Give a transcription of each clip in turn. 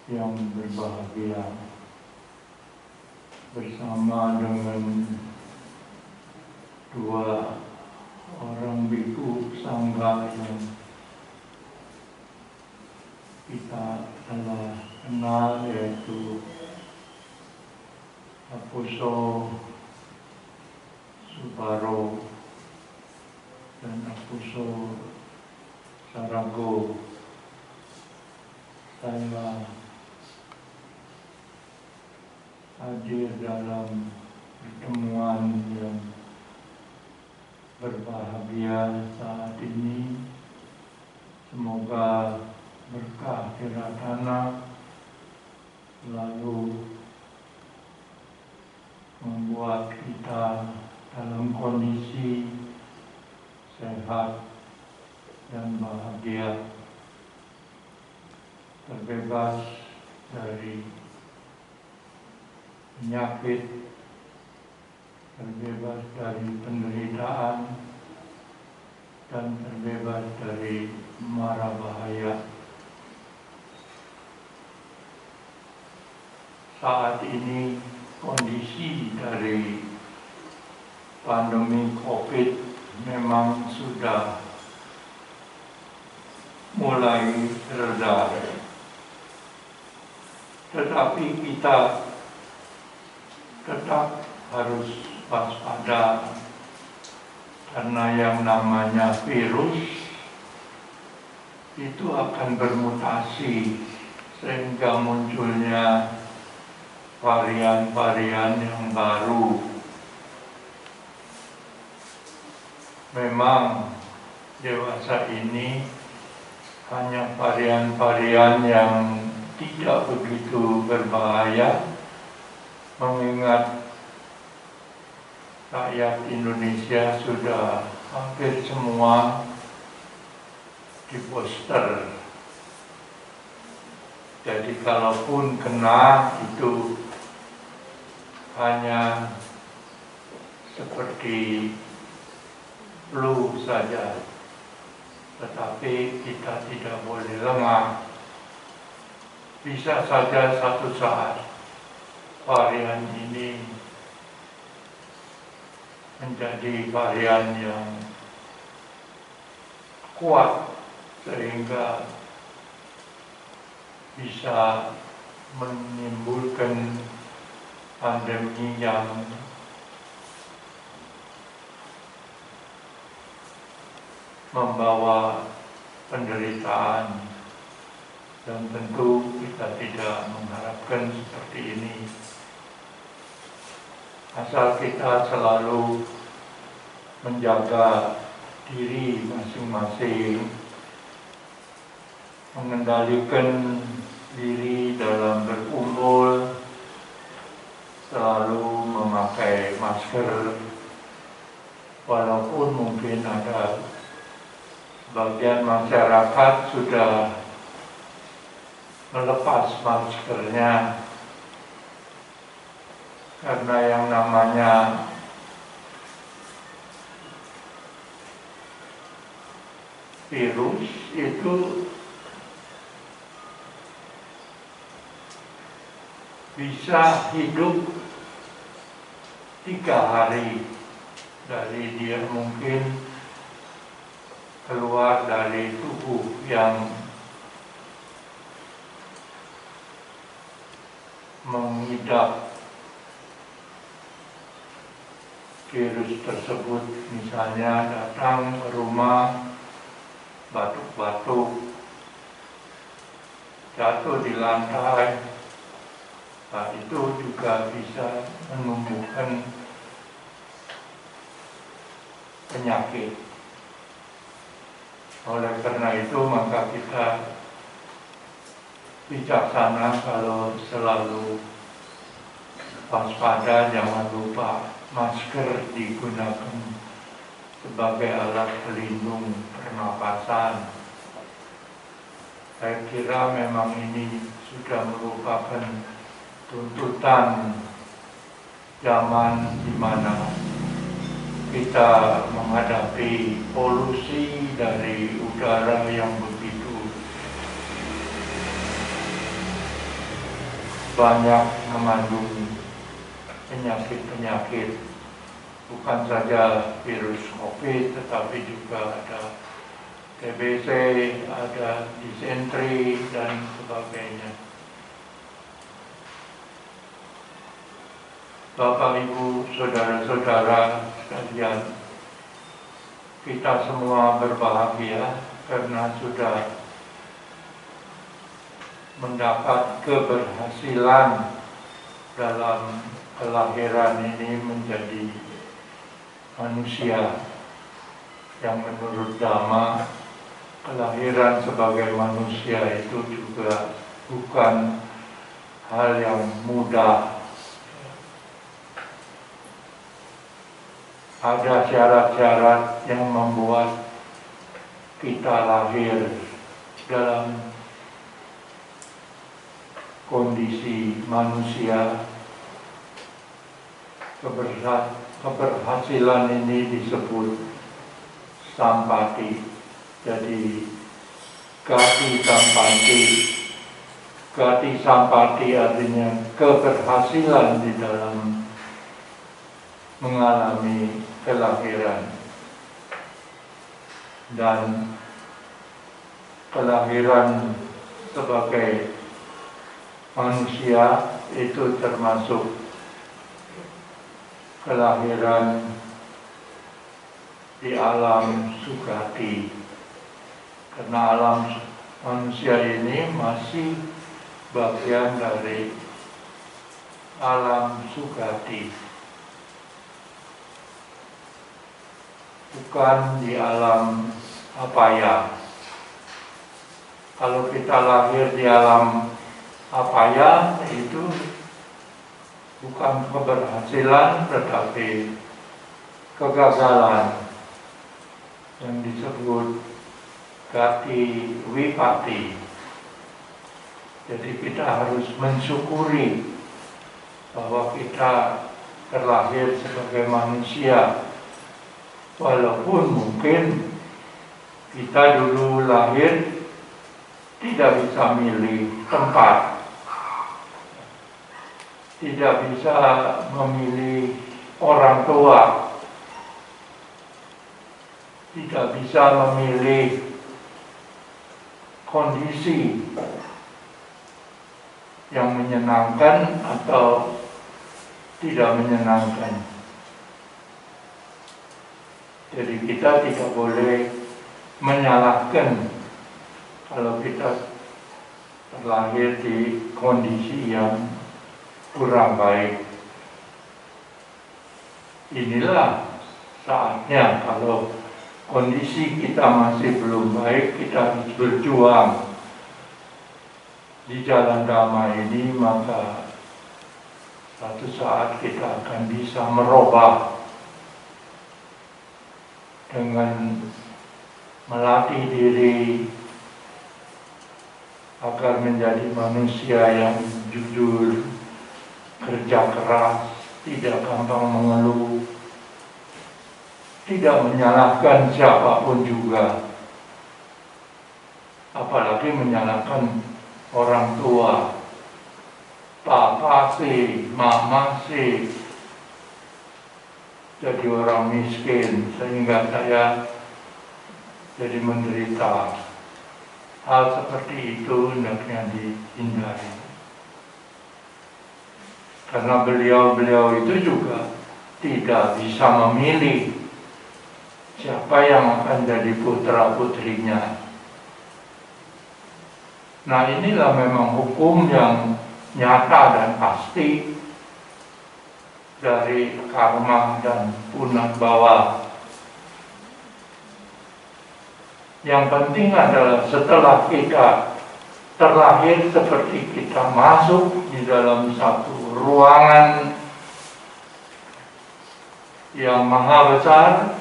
yang berbahagia bersama dengan dua orang biku sangga yang kita telah kenal, yaitu Apuso Subaro dan Apuso Sarago. Saya hadir dalam pertemuan yang berbahagia saat ini. Semoga berkah Tiratana selalu membuat kita dalam kondisi sehat dan bahagia, terbebas dari penyakit, terbebas dari penderitaan, dan terbebas dari mara bahaya. Saat ini kondisi dari pandemi COVID memang sudah mulai reda, tetapi kita tetap harus waspada karena yang namanya virus itu akan bermutasi sehingga munculnya varian-varian yang baru. Memang dewasa ini hanya varian-varian yang tidak begitu berbahaya, mengingat rakyat Indonesia sudah hampir semua di booster. Jadi kalaupun kena itu hanya seperti flu saja, tetapi kita tidak boleh lengah. Bisa saja satu saat varian ini menjadi varian yang kuat sehingga bisa menimbulkan pandemi yang membawa penderitaan, dan tentu kita tidak mengharapkan seperti ini. Asal kita selalu menjaga diri masing-masing, mengendalikan diri dalam berkumpul, selalu memakai masker, walaupun mungkin ada sebagian masyarakat sudah melepas maskernya, karena yang namanya virus itu bisa hidup 3 hari dari dia mungkin keluar dari tubuh yang mengidap virus tersebut. Misalnya datang ke rumah, batuk-batuk, jatuh di lantai, nah itu juga bisa menumbuhkan penyakit. Oleh karena itu maka kita bijaksana kalau selalu waspada, jangan lupa masker digunakan sebagai alat pelindung pernapasan. Saya kira memang ini sudah merupakan tuntutan zaman di mana kita menghadapi polusi dari udara yang begitu banyak mengandung penyakit-penyakit, bukan saja virus COVID, tetapi juga ada TBC, ada disentri, dan sebagainya. Bapak, Ibu, saudara-saudara sekalian, kita semua berbahagia karena sudah mendapat keberhasilan dalam kelahiran ini menjadi manusia yang menurut Dhamma, kelahiran sebagai manusia itu juga bukan hal yang mudah. Ada syarat-syarat yang membuat kita lahir dalam kondisi manusia. Keberhasilan ini disebut sampati. Jadi gati sampati. Gati sampati artinya keberhasilan di dalam mengalami kelahiran. Dan kelahiran sebagai manusia itu termasuk kelahiran di alam sukati. Karena alam manusia ini masih bagian dari alam sukati. Bukan di alam apaya. Kalau kita lahir di alam apaya, itu bukan keberhasilan tetapi kegagalan yang disebut gati wipati. Jadi kita harus mensyukuri bahwa kita terlahir sebagai manusia. Walaupun mungkin kita dulu lahir tidak bisa milih tempat, tidak bisa memilih orang tua, tidak bisa memilih kondisi yang menyenangkan atau tidak menyenangkan. Jadi kita tidak boleh menyalahkan kalau kita terlahir di kondisi yang kurang baik. Inilah saatnya kalau kondisi kita masih belum baik, kita harus berjuang di jalan Dhamma ini, maka suatu saat kita akan bisa merubah dengan melatih diri agar menjadi manusia yang jujur, kerja keras, tidak gampang mengeluh, tidak menyalahkan siapapun juga, apalagi menyalahkan orang tua. Papa sih, mama sih jadi orang miskin sehingga saya jadi menderita. Hal seperti itu hendaknya dihindari. Karena beliau-beliau itu juga tidak bisa memilih siapa yang akan jadi putra-putrinya. Nah, inilah memang hukum yang nyata dan pasti dari karma dan punabbawa. Yang penting adalah setelah kita terlahir seperti kita masuk di dalam satu ruangan yang maha besar,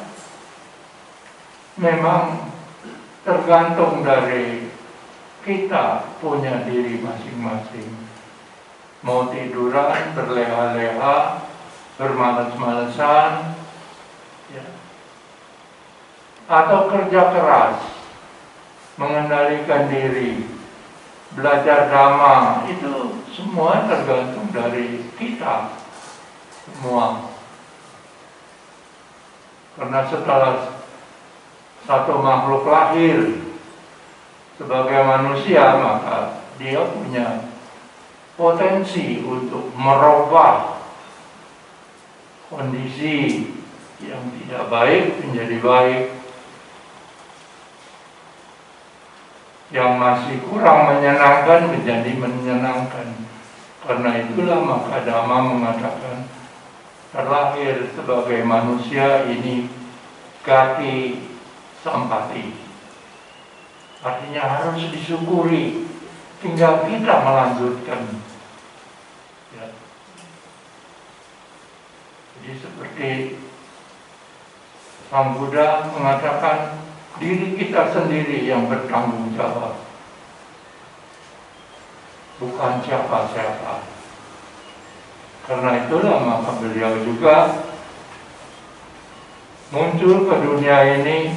memang tergantung dari kita punya diri masing-masing. Mau tiduran, berleha-leha, bermalas-malesan, ya, atau kerja keras, mengendalikan diri belajar dhamma itu semua tergantung dari kita semua. Karena setelah satu makhluk lahir sebagai manusia, maka dia punya potensi untuk merubah kondisi yang tidak baik menjadi baik, yang masih kurang menyenangkan menjadi menyenangkan. Karena itulah maka Dhamma mengatakan terlahir sebagai manusia ini gati sampati, artinya harus disyukuri, tinggal kita melanjutkan. Ya. Jadi seperti Sang Buddha mengatakan, diri kita sendiri yang bertanggung jawab, bukan siapa-siapa. Karena itulah maka beliau juga muncul ke dunia ini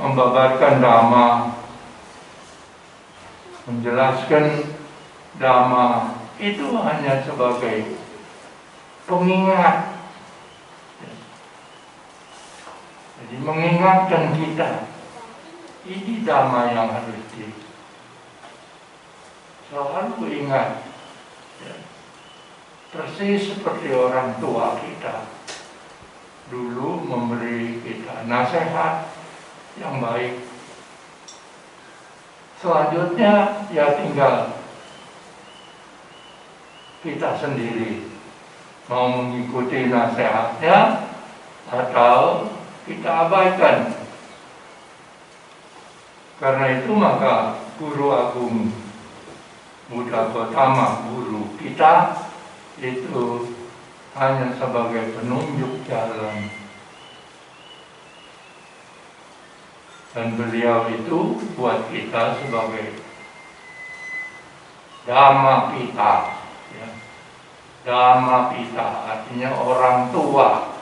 membabarkan Dhamma, menjelaskan Dhamma itu hanya sebagai pengingat. Jadi mengingatkan kita, ini Dhamma yang harus selalu ingat. Ya. Persis seperti orang tua kita dulu memberi kita nasihat yang baik. Selanjutnya ya tinggal kita sendiri mau mengikuti nasihatnya atau kita abaikan. Karena itu maka Guru Agung Buddha Gautama, guru kita, itu hanya sebagai penunjuk jalan. Dan beliau itu buat kita sebagai Dhamma Pita. Ya. Dhamma Pita artinya orang tua,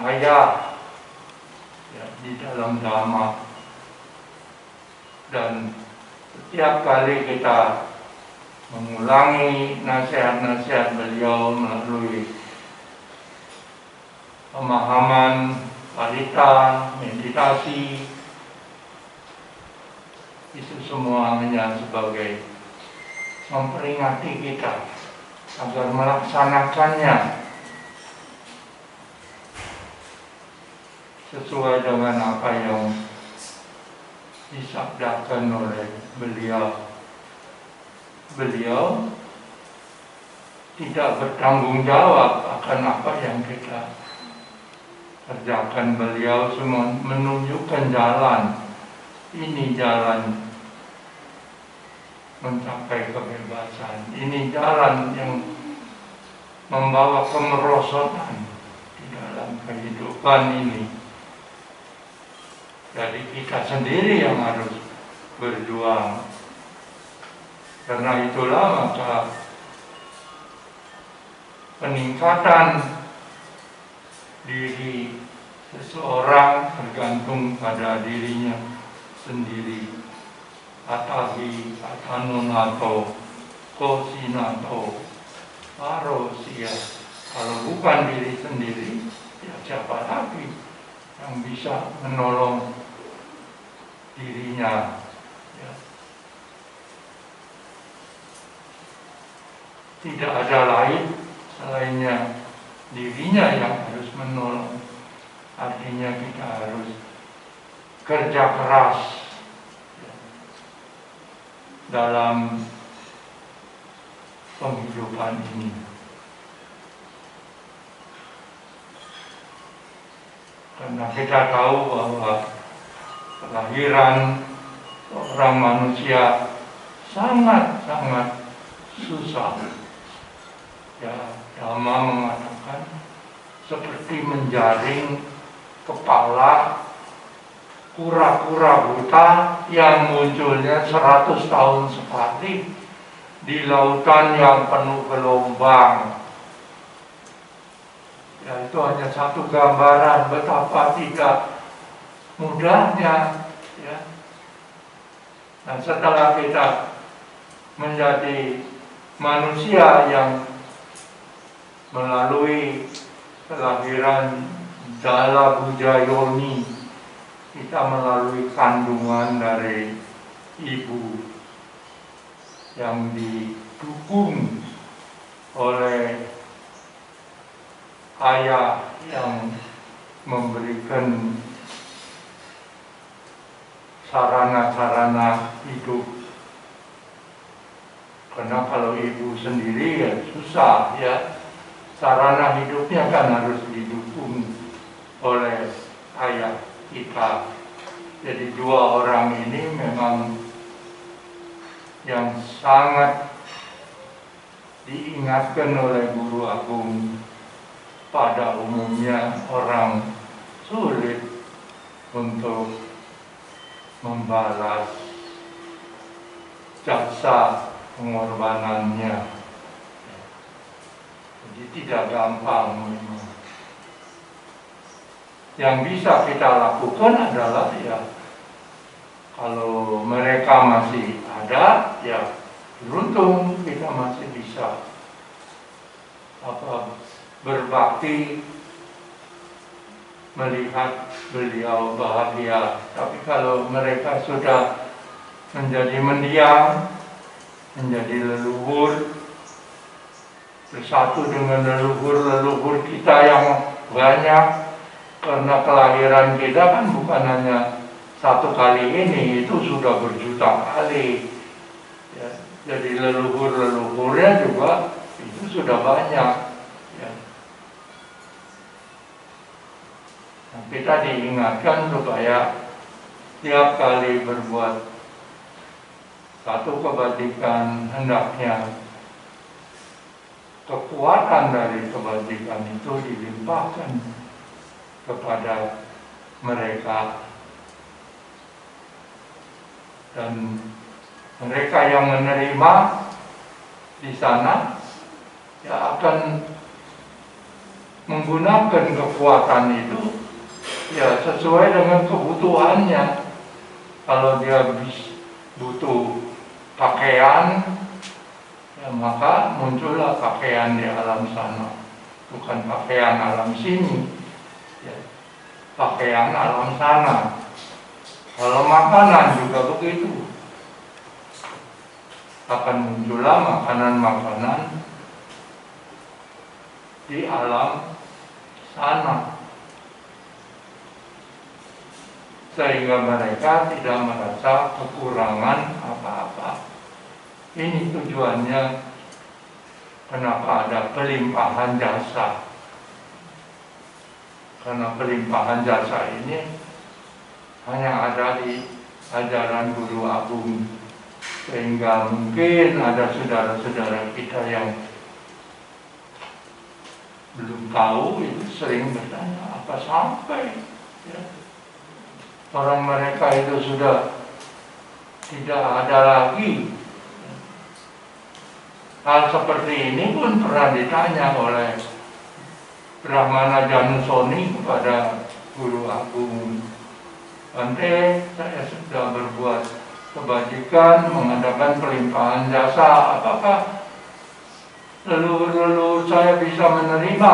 ayah ya, di dalam Dhamma. Dan setiap kali kita mengulangi nasihat-nasihat beliau melalui pemahaman, parita, meditasi, itu semuanya sebagai memperingati kita agar melaksanakannya sesuai dengan apa yang disabdakan oleh beliau. Beliau tidak bertanggung jawab akan apa yang kita kerjakan. Beliau semua menunjukkan jalan. Ini jalan mencapai kebebasan. Ini jalan yang membawa kemerosotan di dalam kehidupan ini. Jadi kita sendiri yang harus berjuang. Karena itulah maka peningkatan diri seseorang tergantung pada dirinya sendiri. Atahi, atanunato, kosinato, parosia. Kalau bukan diri sendiri, ya siapa lagi yang bisa menolong dirinya? Ya. Tidak ada lain selainnya dirinya yang harus menolong. Artinya kita harus kerja keras dalam penghidupan ini. Karena kita tahu bahwa kelahiran seorang manusia sangat-sangat susah. Ya, Dhamma mengatakan seperti menjaring kepala kura-kura buta yang munculnya 100 tahun sekali di lautan yang penuh gelombang. Ya, itu hanya satu gambaran betapa tidak mudahnya. Ya. Dan setelah kita menjadi manusia yang melalui kelahiran Dala Bujayoni, kita melalui kandungan dari ibu yang didukung oleh ayah yang memberikan sarana-sarana hidup. Karena kalau ibu sendiri ya susah ya, sarana hidupnya kan harus didukung oleh ayah kita. Jadi dua orang ini memang yang sangat diingatkan oleh Guru Agung. Pada umumnya orang sulit untuk membalas jasa pengorbanannya. Jadi tidak gampang memang. Yang bisa kita lakukan adalah ya, kalau mereka masih ada, ya beruntung kita masih bisa berbakti melihat beliau bahagia. Tapi kalau mereka sudah menjadi mendiang, menjadi leluhur, bersatu dengan leluhur-leluhur kita yang banyak, karena kelahiran kita kan bukan hanya satu kali ini, itu sudah berjuta kali ya. Jadi leluhur-leluhurnya juga itu sudah banyak ya. Nah, kita diingatkan supaya tiap kali berbuat satu kebajikan, hendaknya kekuatan dari kebajikan itu dilimpahkan kepada mereka, dan mereka yang menerima di sana ya akan menggunakan kekuatan itu ya sesuai dengan kebutuhannya. Kalau dia butuh pakaian, ya maka muncullah pakaian di alam sana, bukan pakaian alam sini ya, pakaian alam sana. Kalau makanan juga begitu, akan muncullah makanan-makanan di alam sana, sehingga mereka tidak merasa kekurangan apa-apa. Ini tujuannya kenapa ada pelimpahan jasa. Karena pelimpahan jasa ini hanya ada di ajaran Guru Agung, sehingga mungkin ada saudara-saudara kita yang belum tahu, itu sering bertanya, apa sampai ya, orang mereka itu sudah tidak ada lagi. Hal seperti ini pun pernah ditanya oleh Brahmana Janusoni kepada Guru Agung. Bante, saya sudah berbuat kebajikan, mengadakan pelimpahan jasa, apakah leluhur-leluhur saya bisa menerima?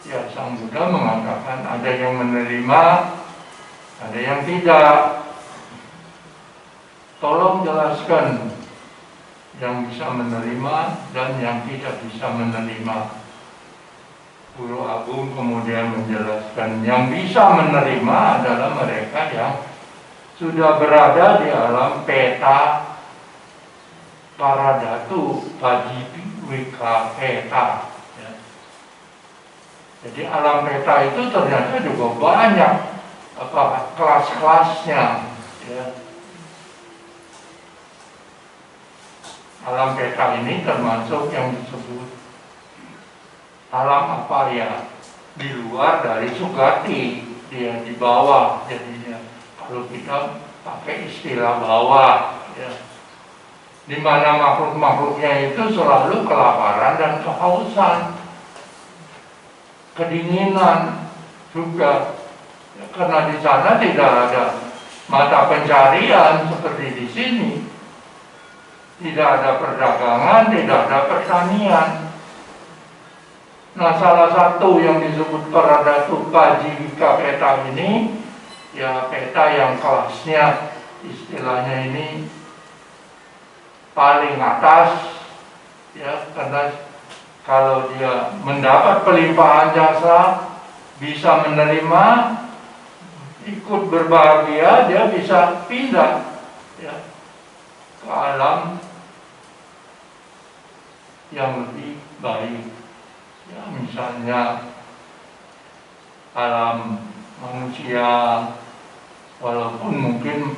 Ya, Sang Buddha mengatakan ada yang menerima, ada yang tidak. Tolong jelaskan yang bisa menerima dan yang tidak bisa menerima. Guru Agung kemudian menjelaskan yang bisa menerima adalah mereka yang sudah berada di alam peta para datu Pajipika peta ya. Jadi alam peta itu ternyata juga banyak kelas-kelasnya ya. Alam peta ini termasuk yang disebut alam apa ya, di luar dari Sugati, dia di bawah jadinya. Kalau kita pakai istilah bawah ya, di mana makhluk-makhluknya itu selalu kelaparan dan kehausan, kedinginan juga ya, karena di sana tidak ada mata pencarian seperti di sini. tidak ada perdagangan, tidak ada pertanian. Nah, salah satu yang disebut Paradatupa Jivika peta ini, ya peta yang kelasnya istilahnya ini paling atas, ya, karena kalau dia mendapat pelimpahan jasa, bisa menerima, ikut berbahagia, dia bisa pindah, ya, ke alam yang lebih baik. Ya, misalnya alam manusia, walaupun mungkin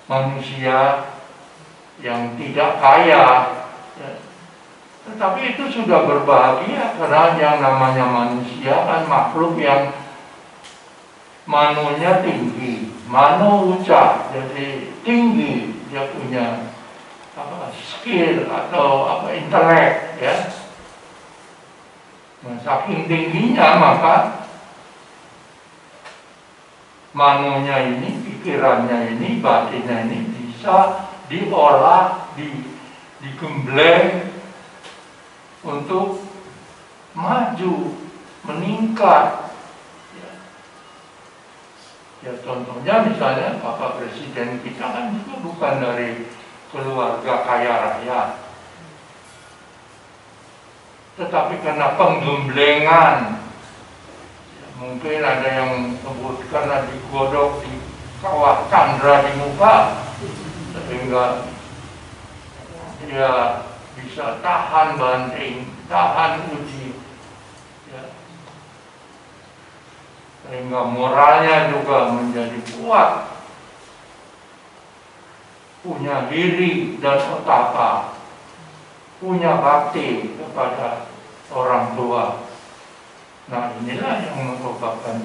manusia yang tidak kaya, ya, tetapi itu sudah berbahagia, karena yang namanya manusia kan makhluk yang manunya tinggi, mano uca, jadi tinggi, dia punya skill atau intelek, ya. Nah, saking tingginya maka manonya ini, pikirannya ini, batinnya ini bisa diolah, digembleng untuk maju, meningkat. Ya, contohnya misalnya Bapak Presiden kita kan juga bukan dari keluarga kaya raya, tetapi karena penggemblengan, ya, mungkin ada yang sebut karena digodok di kawah candra di muka, sehingga dia bisa tahan banting, tahan uji, ya, sehingga moralnya juga menjadi kuat, punya diri dan otapa, punya bakti kepada orang tua. Nah, inilah yang merupakan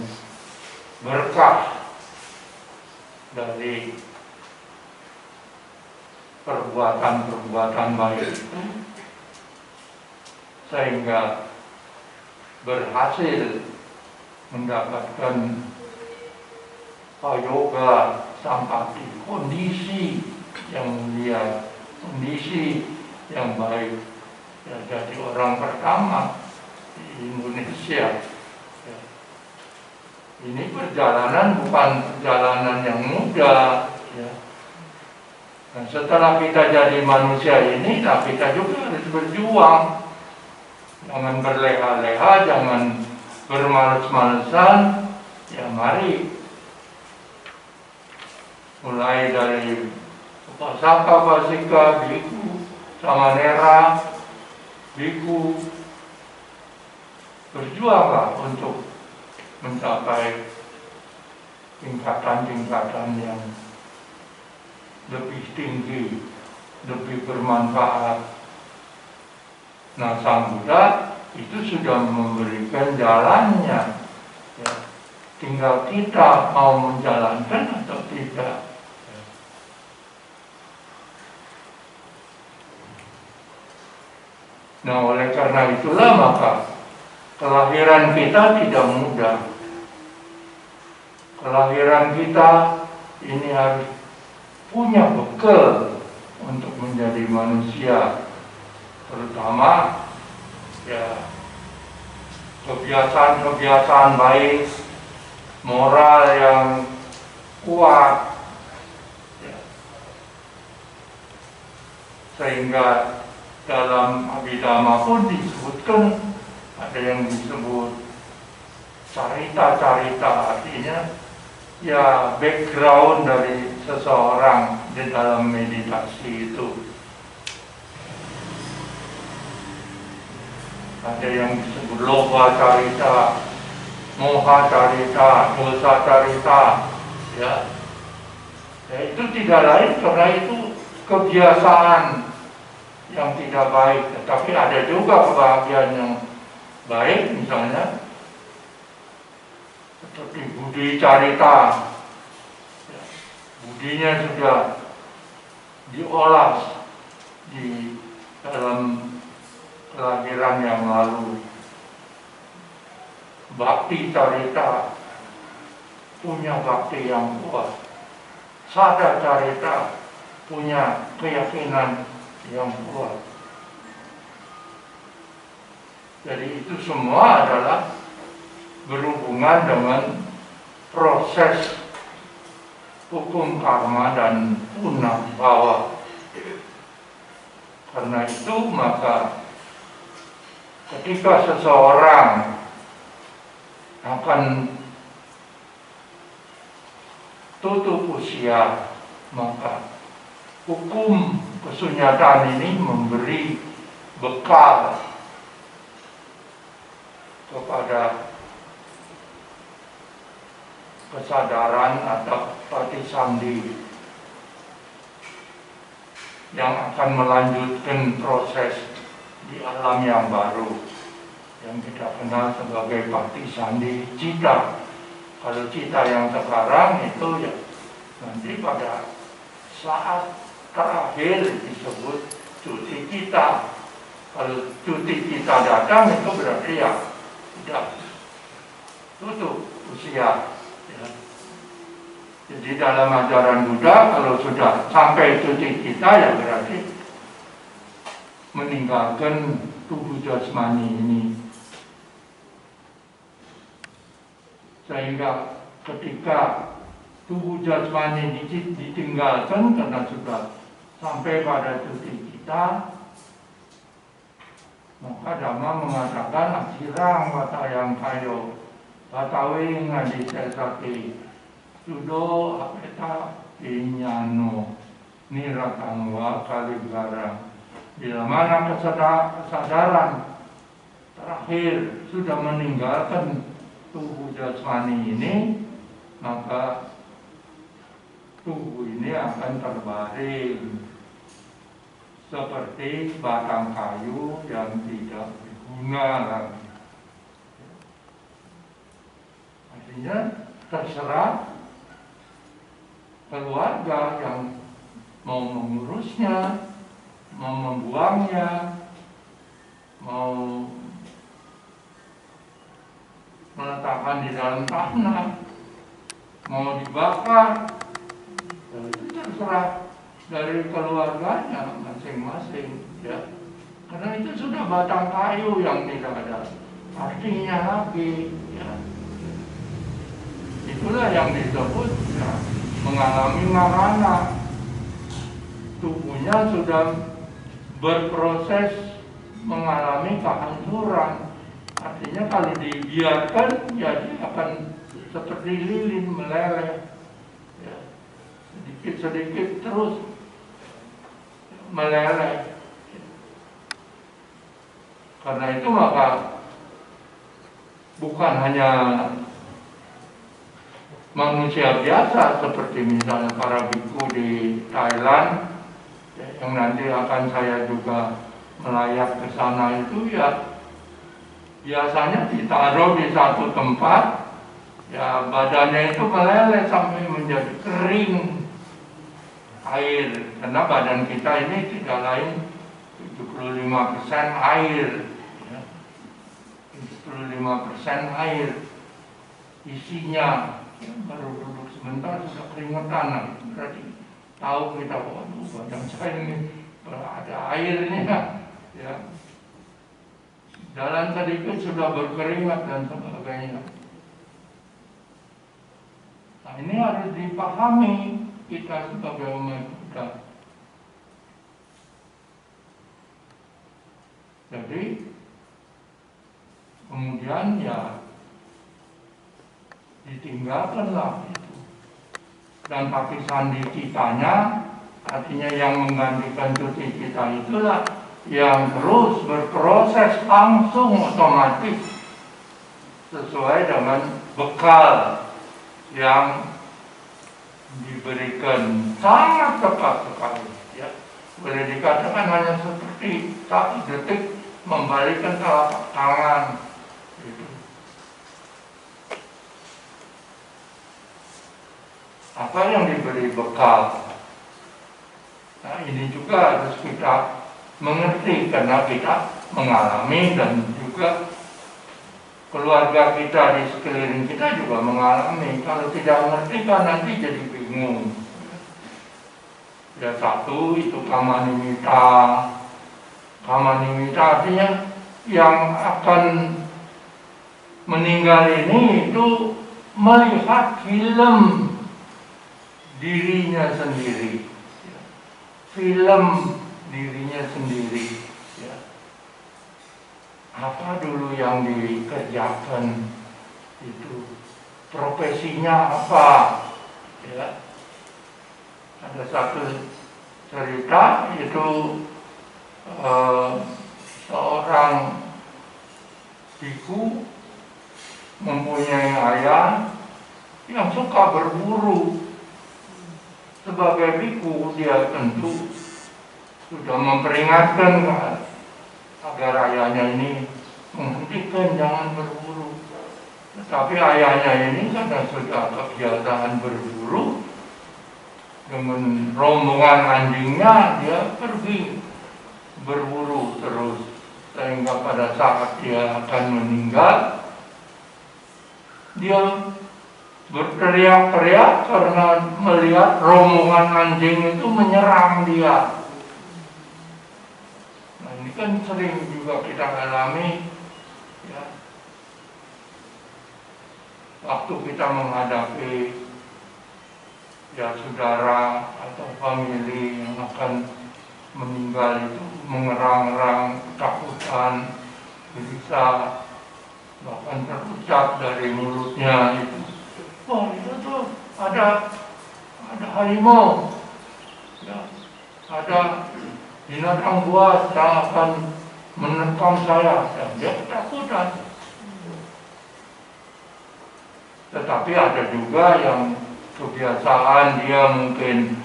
berkah dari perbuatan-perbuatan baik itu, sehingga berhasil mendapatkan yoga sampati, kondisi yang mulia, kondisi yang baik, ya, jadi orang pertama di Indonesia. Ya. Ini perjalanan bukan perjalanan yang mudah, ya. Nah, setelah kita jadi manusia ini, nah, kita juga harus berjuang. Jangan berleha-leha, jangan bermales-malesan. Ya, mari mulai dari Upasaka, Pasika, Biku, Samanera, Biku, berjuanglah untuk mencapai tingkatan-tingkatan yang lebih tinggi, lebih bermanfaat. Nah, Sang Buddha itu sudah memberikan jalannya, ya. Tinggal kita mau menjalankan atau tidak. Nah, oleh karena itulah maka kelahiran kita tidak mudah. Kelahiran kita ini harus punya bekal untuk menjadi manusia, terutama ya kebiasaan-kebiasaan baik, moral yang kuat, ya. Sehingga dalam Abhidhamma pun disebutkan, ada yang disebut carita-carita, artinya ya background dari seseorang di dalam meditasi itu. Ada yang disebut loba carita, moha carita, dosa carita, ya. Ya, itu tidak lain karena itu kebiasaan yang tidak baik, tetapi ada juga kebahagiaan yang baik, misalnya seperti budi carita, ya, budinya sudah diolah di dalam kelahiran yang lalu. Bakti carita, punya bakti yang kuat. Sada carita, punya keyakinan yang kuat. Jadi itu semua adalah berhubungan dengan proses hukum karma dan punabhawa. Karena itu maka ketika seseorang akan tutup usia, maka hukum kesunyataan ini memberi bekal kepada kesadaran atau patisandhi yang akan melanjutkan proses di alam yang baru yang kita kenal sebagai patisandhi cita. Kalau cita yang sekarang itu ya nanti pada saat terakhir disebut cuti cita. Kalau cuti cita datang itu berarti ya sudah tutup usia. Ya. Jadi dalam ajaran Buddha kalau sudah sampai cuti cita ya berarti meninggalkan tubuh jasmani ini. Sehingga ketika tubuh jasmani ditinggalkan karena sudah sampai pada cuti cita, maka Dhamma mengatakan akhirang watayang kayo batawi ngadi sesati sudo apeta inyano niratangwa kaligara. Bila mana kesadaran terakhir sudah meninggalkan tubuh jasmani ini, maka tubuh ini akan terbaring seperti batang kayu yang tidak berguna lagi. Artinya terserah keluarga yang mau mengurusnya, mau membuangnya, mau meletakkan di dalam tanah, mau dibakar, itu terserah dari keluarganya masing-masing, ya. Karena itu sudah batang kayu yang tidak ada artinya lagi, ya. Itulah yang disebut ya, mengalami marana. Tubuhnya sudah berproses mengalami kehancuran. Artinya kalau dibiarkan, ya dia akan seperti lilin meleleh, ya. Sedikit-sedikit terus meleleh. Karena itu maka bukan hanya manusia biasa seperti misalnya para biku di Thailand yang nanti akan saya juga melayat ke sana itu ya biasanya ditaruh di satu tempat, ya badannya itu meleleh sampai menjadi kering air, karena badan kita ini tidak lain 75% air, ya. 75% air isinya, ya, baru duduk sebentar sudah keringetan, nah, berarti tahu kita waduh badan saya ini ada airnya, ya. Jalan sedikit sudah berkeringat dan sebagainya. Nah ini harus dipahami kita sebagai umat Buddha. Jadi kemudian ya ditinggalkanlah itu. Dan patisandhi citanya, artinya yang menggantikan cuti cita itulah yang terus berproses langsung otomatis sesuai dengan bekal yang diberikan sangat tepat sekali, ya. Boleh dikatakan hanya seperti 1 detik membalikan telapak tangan gitu. Apa yang diberi bekal, nah ini juga harus kita mengerti karena kita mengalami dan juga keluarga kita di sekeliling kita juga mengalami. Kalau tidak mengerti kan nanti jadi bingung. Ya satu itu kamanimita. Kamanimita artinya yang akan meninggal ini itu melihat film dirinya sendiri, film dirinya sendiri. Ya. Apa dulu yang dikerjakan itu, profesinya apa? Ya. Ada satu cerita itu seorang biku mempunyai ayah yang suka berburu. Sebagai biku dia tentu sudah memperingatkan agar ayahnya ini menghentikan jangan berburu. Tetapi ayahnya ini karena sudah kebiasaan berburu, dengan rombongan anjingnya dia pergi berburu terus, sehingga pada saat dia akan meninggal dia berteriak-teriak karena melihat rombongan anjing itu menyerang dia. Nah, ini kan sering juga kita alami, ya. Waktu kita menghadapi ya saudara atau famili yang akan meninggal itu mengerang-erang, ketakutan, gelisah, bahkan terucap dari mulutnya itu, wah itu tuh ada harimau, ya, ada binatang buas yang akan menerkam saya, dan dia ketakutan. Tetapi ada juga yang kebiasaan dia mungkin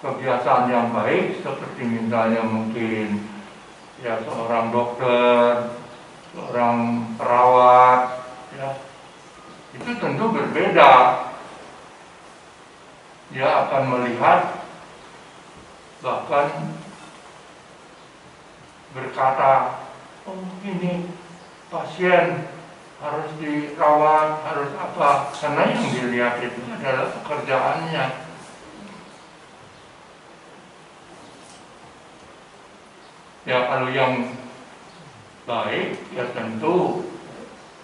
kebiasaan yang baik, seperti misalnya mungkin ya seorang dokter, seorang perawat, ya, itu tentu berbeda. Dia akan melihat, bahkan berkata, oh ini pasien harus dirawat, harus apa, karena yang dilihat itu adalah pekerjaannya. Ya kalau yang baik ya tentu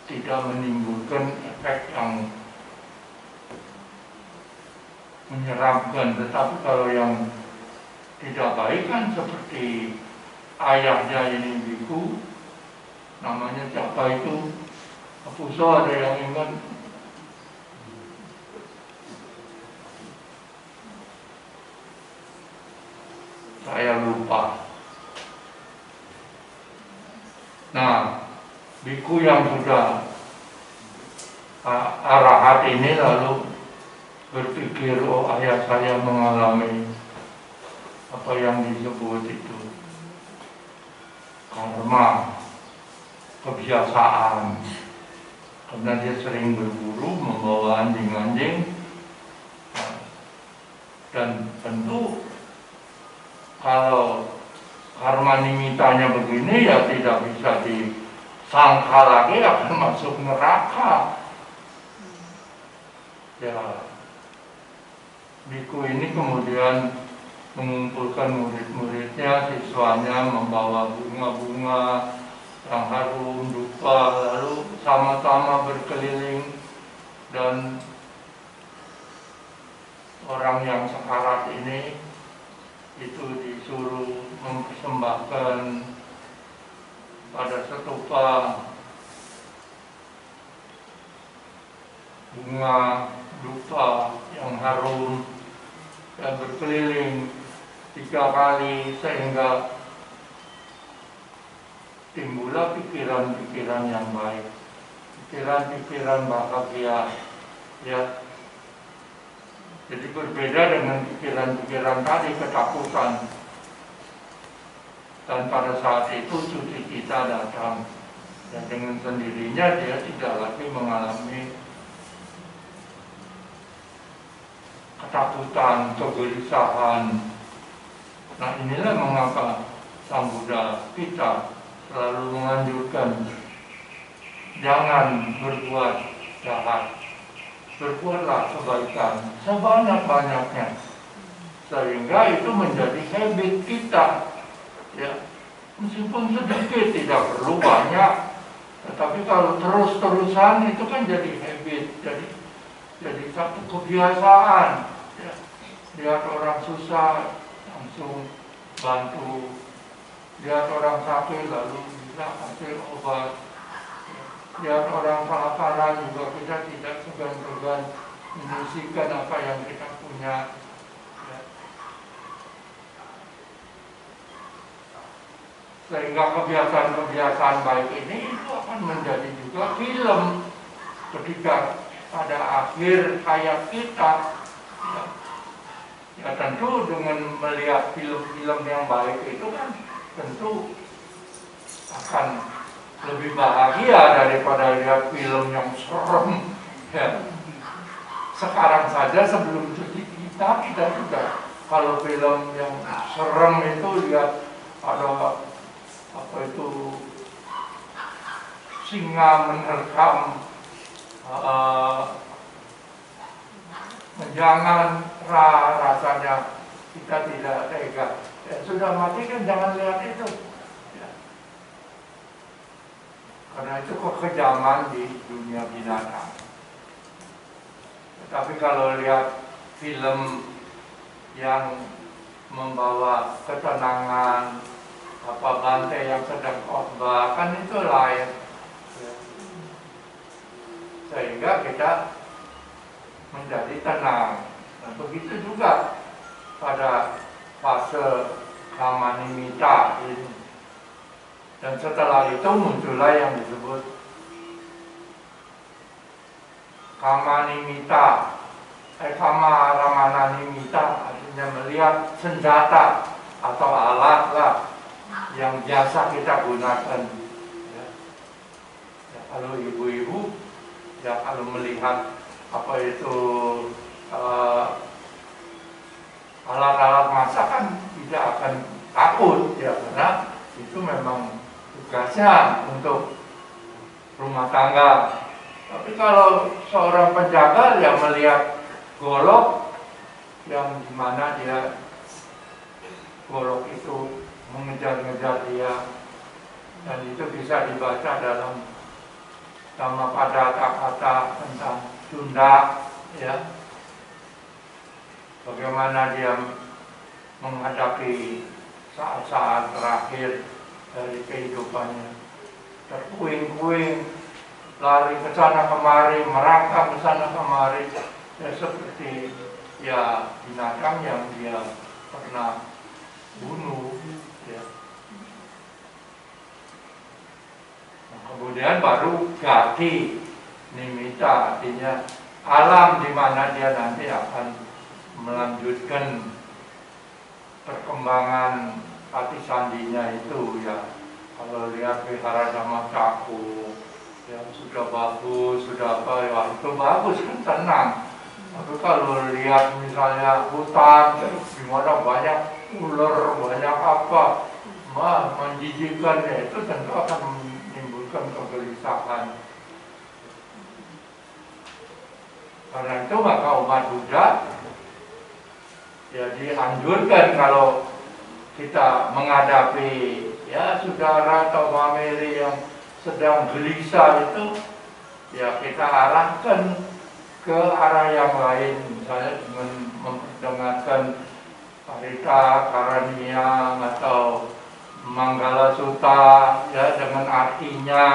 tidak menimbulkan efek yang menyeramkan, tetapi kalau yang tidak baik kan seperti ayahnya ini biku, namanya siapa itu, Apuso, ada yang ingat? Saya lupa. Nah, biku yang sudah arahat ini lalu berpikir, oh ayah saya mengalami apa yang disebut itu karma, kebiasaan, karena dia sering berburu membawa anjing-anjing, dan tentu kalau karma nimitanya begini ya tidak bisa disangka lagi akan masuk neraka. Ya, biku ini kemudian mengumpulkan murid-muridnya, siswanya, membawa bunga-bunga yang harum, dupa, lalu sama-sama berkeliling, dan orang yang sekarat ini itu disuruh mempersembahkan pada stupa bunga dupa yang harum dan berkeliling 3 kali, sehingga timbullah pikiran-pikiran yang baik, pikiran-pikiran bahagia, ya. Jadi berbeda dengan pikiran-pikiran tadi, ketakutan. Dan pada saat itu cuti kita datang, dan dengan sendirinya dia tidak lagi mengalami ketakutan, kegelisahan. Nah inilah mengapa Sang Buddha kita selalu menganjurkan jangan berbuat jahat. berbuatlah kebaikan sebanyak-banyaknya, sehingga itu menjadi habit kita, ya. Meskipun sedikit, tidak perlu banyak, tetapi kalau terus-terusan itu kan jadi habit, jadi satu kebiasaan, ya. Lihat orang susah langsung bantu, lihat orang sakit lalu bisa kasih obat, lihat orang kelaparan juga kita tidak segan-segan menyisihkan apa yang kita punya, ya. Sehingga kebiasaan-kebiasaan baik ini itu akan menjadi juga film ketika pada akhir hayat kita, ya. Ya tentu dengan melihat film-film yang baik itu kan tentu akan lebih bahagia daripada lihat film yang serem, ya. Sekarang saja sebelum cuti kita juga kalau film yang serem itu lihat ada apa itu singa menerkam menjangan, rasanya kita tidak tega. Ya, sudah mati kan jangan lihat itu, ya. Karena itu kekejaman di dunia binatang. Tetapi kalau lihat film yang membawa ketenangan, apa bantai yang sedang khotbah, kan itu lain, ya. Sehingga kita menjadi tenang. Nah, begitu juga pada fase kamanimita ini. Dan setelah itu muncullah yang disebut kamanimita, kamaramananimita, artinya melihat senjata atau alat lah yang biasa kita gunakan, ya. Ya, kalau ibu-ibu, ya kalau melihat apa itu alat-alat masak kan tidak akan takut, ya, karena itu memang tugasnya untuk rumah tangga. Tapi kalau seorang penjaga yang melihat golok yang dimana dia golok itu mengejar-ngejar dia, dan itu bisa dibaca dalam nama pada kata-kata tentang Sunda, ya. Bagaimana dia menghadapi saat-saat terakhir dari kehidupannya, terpuing-puing, lari ke sana kemari, merangkak ke sana kemari, ya seperti ya binatang yang dia pernah bunuh, ya. Nah, kemudian baru gati nimita, artinya alam di mana dia nanti akan melanjutkan perkembangan hati sandinya itu, ya. Kalau lihat Vihara Dhamma Caku, ya sudah bagus, sudah apa, ya itu bagus kan, tenang. Tapi kalau lihat misalnya hutan, di mana banyak ular, banyak apa, menjijikkan, ya itu tentu akan menimbulkan kegelisahan. Karena itu maka umat Buddha ya dianjurkan kalau kita menghadapi ya saudara atau famili yang sedang gelisah itu, ya kita arahkan ke arah yang lain, misalnya dengan memperdengarkan Parita Karania atau Manggala Sutta, ya dengan artinya,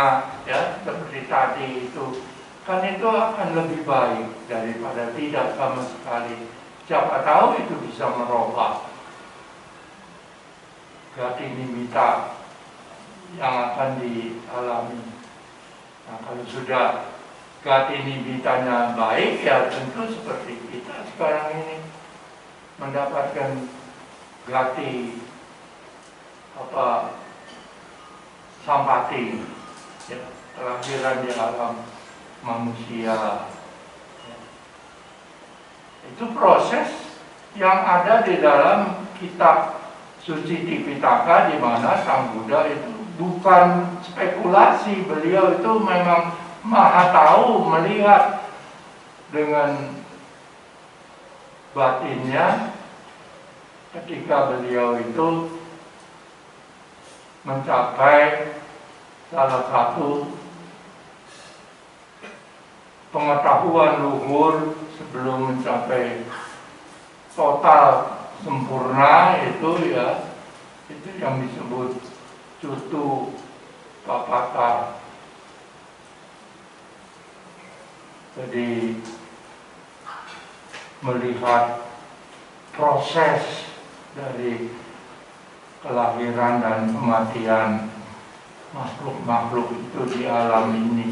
ya seperti tadi itu. Kan itu akan lebih baik daripada tidak sama sekali. Siapa tahu itu bisa merubah gati nimita yang akan dialami. Nah, kalau sudah gati nimitanya baik, ya tentu seperti kita sekarang ini mendapatkan gati apa sampati, ya, kelahiran di alam manusia. Itu proses yang ada di dalam kitab Suci Tipitaka, di mana Sang Buddha itu bukan spekulasi, beliau itu memang maha tahu, melihat dengan batinnya ketika beliau itu mencapai salah satu pengetahuan luhur sebelum mencapai total sempurna, itu ya, itu yang disebut cutu papata. Jadi melihat proses dari kelahiran dan kematian makhluk-makhluk itu di alam ini.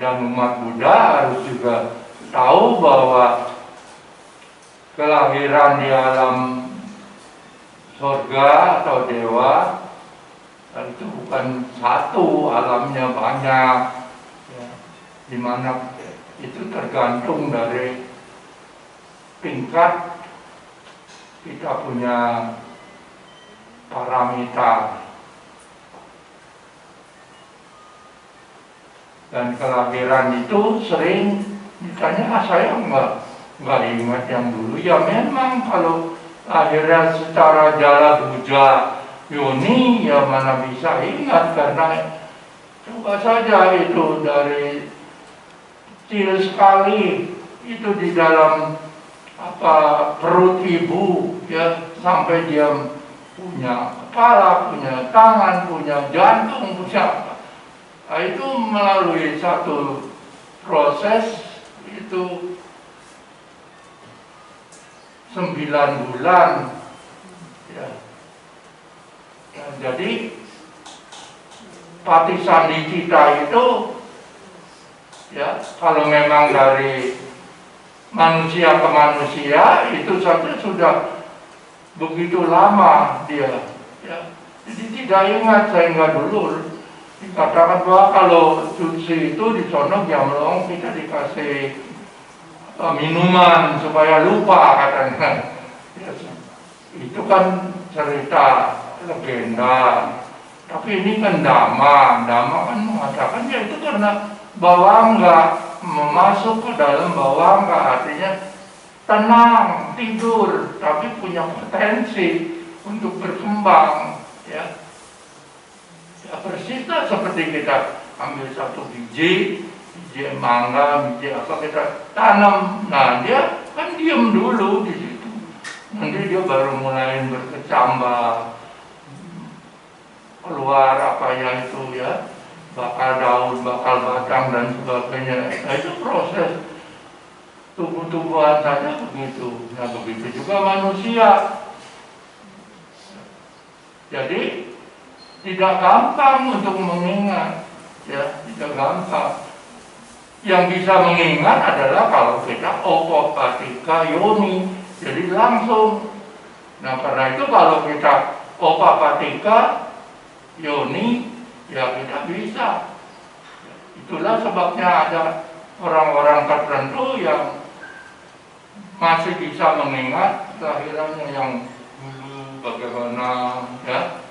Dan umat Buddha harus juga tahu bahwa kelahiran di alam surga atau dewa itu bukan satu, alamnya banyak, ya, di mana itu tergantung dari tingkat kita punya paramita. Dan kelahiran itu sering ditanya, saya nggak ingat yang dulu. Ya memang kalau lahirnya secara jala buja yoni, ya mana bisa ingat, karena coba saja itu dari kecil sekali itu di dalam perut ibu, ya, sampai dia punya kepala, punya tangan, punya jantung, punya itu melalui satu proses itu 9 bulan, ya. Nah, jadi patisandi kita itu, ya, kalau memang dari manusia ke manusia itu saja sudah begitu lama dia, ya. Jadi tidak ingat, sehingga dulu dikatakan bahwa kalau suci itu di sono Jamlong kita dikasih minuman supaya lupa, katanya. Ya, itu kan cerita legenda. Tapi ini kan Dhamma kan mengatakan ya itu karena bawangga masuk ke dalam bawangga, artinya tenang, tidur, tapi punya potensi untuk berkembang, ya. Ya persislah seperti kita ambil satu biji mangga, biji apa, kita tanam. Nah dia kan diam dulu di situ, nanti dia baru mulai berkecambah, keluar apanya itu, ya, bakal daun, bakal batang dan sebagainya. Nah itu proses tumbuh-tumbuhan saja begitu. Nah begitu juga manusia. Jadi tidak gampang untuk mengingat, ya, tidak gampang. Yang bisa mengingat adalah kalau kita opapatika yoni, jadi langsung. Nah karena itu kalau kita opapatika yoni, ya kita bisa. Itulah sebabnya ada orang-orang tertentu yang masih bisa mengingat kelahirannya yang dulu bagaimana, ya.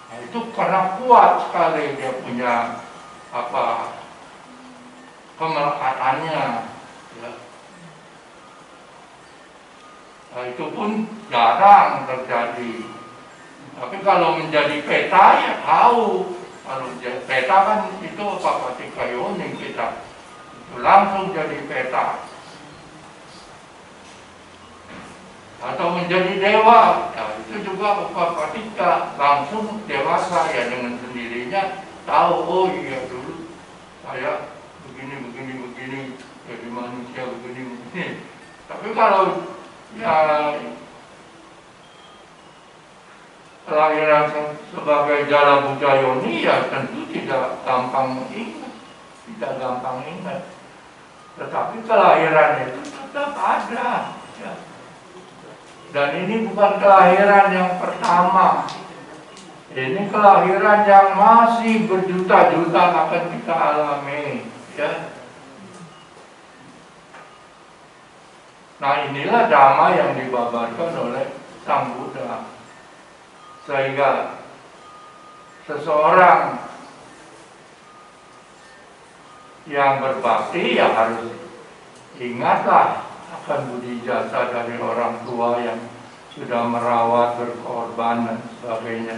Nah, itu karena kuat sekali dia punya kemelekatannya, ya. Nah, itu pun jarang terjadi. Tapi kalau menjadi peta ya tahu. Kalau menjadi peta kan itu patika yoni kita, itu langsung jadi peta. Atau menjadi dewa, nah, itu juga patika, langsung dewasa, ya, dengan sendirinya tahu, oh iya dulu saya begini, jadi manusia begini. Tapi kalau ya kelahiran sebagai jala buja yoni, ya tentu tidak gampang ingat, tetapi kelahiran itu tetap ada, ya. Dan ini bukan kelahiran yang pertama, ini kelahiran yang masih berjuta-juta akan kita alami, ya. Nah inilah Dhamma yang dibabarkan oleh Sang Buddha, sehingga seseorang yang berbakti ya harus ingatlah akan budi jasa dari orang tua yang sudah merawat, berkorban dan sebagainya.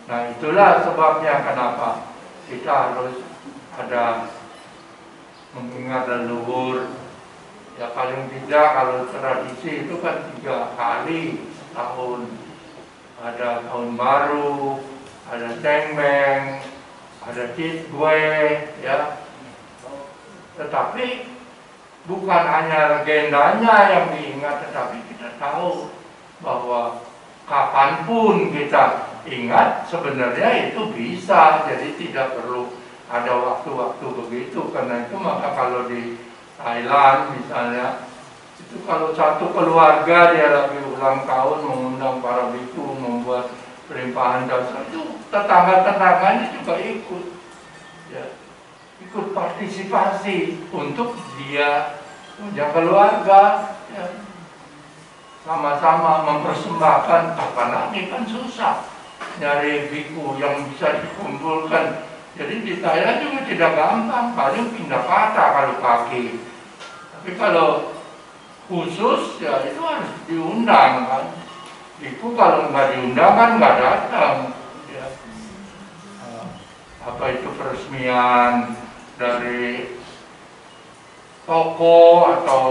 Nah itulah sebabnya kenapa kita harus ada mengingat leluhur. Ya paling tidak kalau tradisi itu kan 3 kali tahun. Ada tahun baru, ada cengbeng, ada cisgue, ya. Tetapi bukan hanya legendanya yang diingat, tetapi kita tahu bahwa kapanpun kita ingat sebenarnya itu bisa. Jadi tidak perlu ada waktu-waktu begitu. Karena itu maka kalau di Thailand misalnya, itu kalau satu keluarga dia lagi ulang tahun mengundang para biku membuat pelimpahan jasa, itu tetangga-tetangganya juga ikut, ya, ikut partisipasi untuk dia punya keluarga, ya, sama-sama mempersembahkan. Kapan lagi kan susah nyari biku yang bisa dikumpulkan. Jadi di Thailand juga tidak gampang, paling pindah kata kalau kaki. Tapi kalau khusus ya itu harus diundang kan. Itu kalau nggak diundang kan nggak datang. Ya. Apa itu peresmian dari toko atau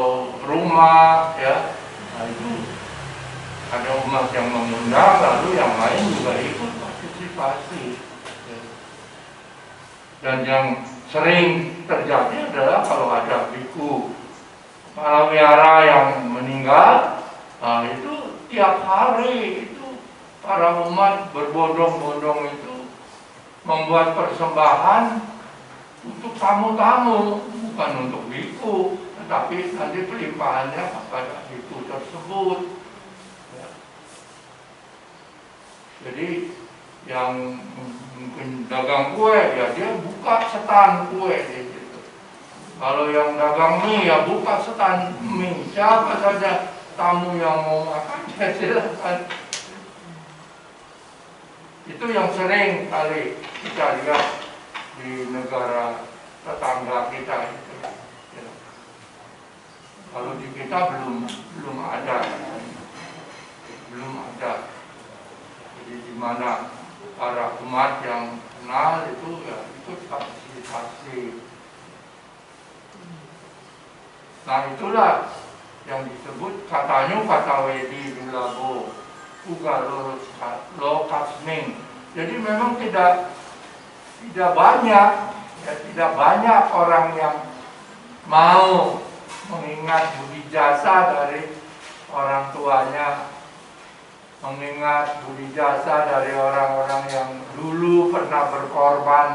rumah, ya. Nah itu ada umat yang mengundang, lalu yang lain juga ikut partisipasi. Ya. Dan yang sering terjadi adalah kalau ada biku kepala wihara yang meninggal, nah itu tiap hari itu para umat berbondong-bondong itu membuat persembahan untuk tamu-tamu, bukan untuk biku, tetapi nanti pelimpahannya kepada biku tersebut. Ya. Jadi yang mungkin dagang kue, ya dia buka stand kue di situ. Kalau yang dagang mie, ya buka stand mie. Siapa saja tamu yang mau makan, ya silakan. Itu yang sering kali kita lihat di negara tetangga kita itu. Ya. Kalau di kita belum ada, belum ada. Jadi di mana para umat yang kenal itu ya ikut partisipasi. Nah itulah yang disebut katanya kata wedi bilabo uga lokasming. Jadi memang tidak banyak, ya, tidak banyak orang yang mau mengingat budi jasa dari orang tuanya, mengingat budi jasa dari orang-orang yang dulu pernah berkorban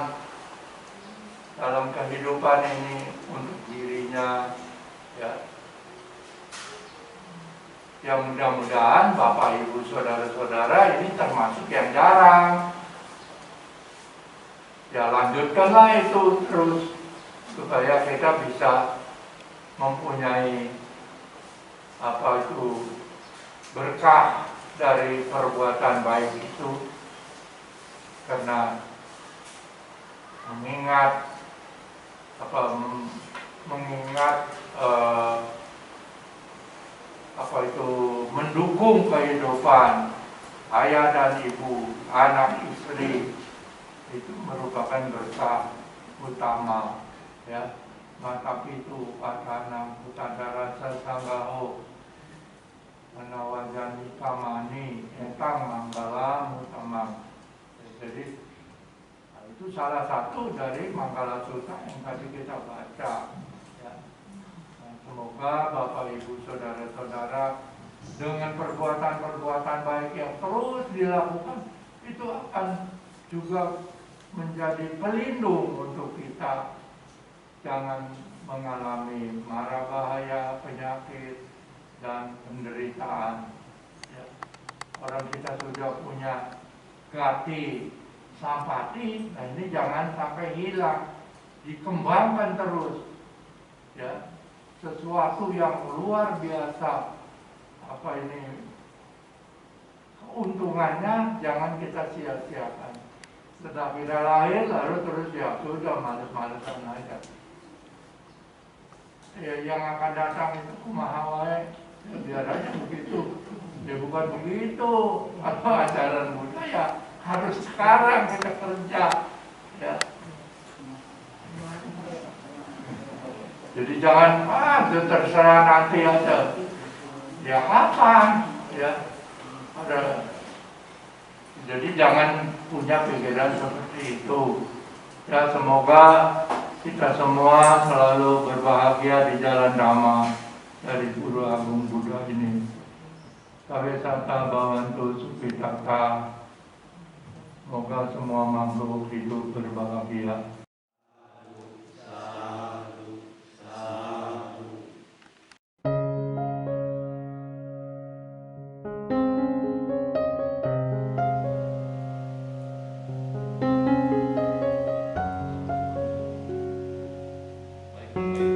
dalam kehidupan ini untuk dirinya. Ya. Ya mudah-mudahan Bapak Ibu Saudara-saudara ini termasuk yang jarang. Ya lanjutkanlah itu terus supaya kita bisa mempunyai apa itu berkah dari perbuatan baik itu, karena mengingat mendukung kehidupan ayah dan ibu, anak istri itu merupakan berkah utama, ya. Mata pitu patana putandara sasanggaho menawajani kamani entang manggala mutamang. Jadi itu salah satu dari Manggala Sutta yang tadi kita baca, ya. Nah, semoga Bapak Ibu Saudara-saudara dengan perbuatan-perbuatan baik yang terus dilakukan itu akan juga menjadi pelindung untuk kita jangan mengalami mara bahaya, penyakit dan penderitaan, ya. Orang kita sudah punya gati sampati, nah ini jangan sampai hilang, dikembangkan terus, ya. Sesuatu yang luar biasa, apa ini keuntungannya jangan kita sia-siakan. Setelah kita lahir lalu terus ya sudah males-malesan aja, ya, yang akan datang itu kumaha wae, ya, biar aja begitu. Ya bukan begitu, kalau ajaran Buddha ya harus sekarang kita kerja, ya. Jadi jangan, itu terserah nanti aja. Ya kapan, ya. Jadi jangan punya pikiran seperti itu. Ya semoga kita semua selalu berbahagia di jalan Dhamma dari Guru Agung Buddha ini. Sabe sata bawantu supitaka. Semoga semua makhluk hidup berbahagia. Baik.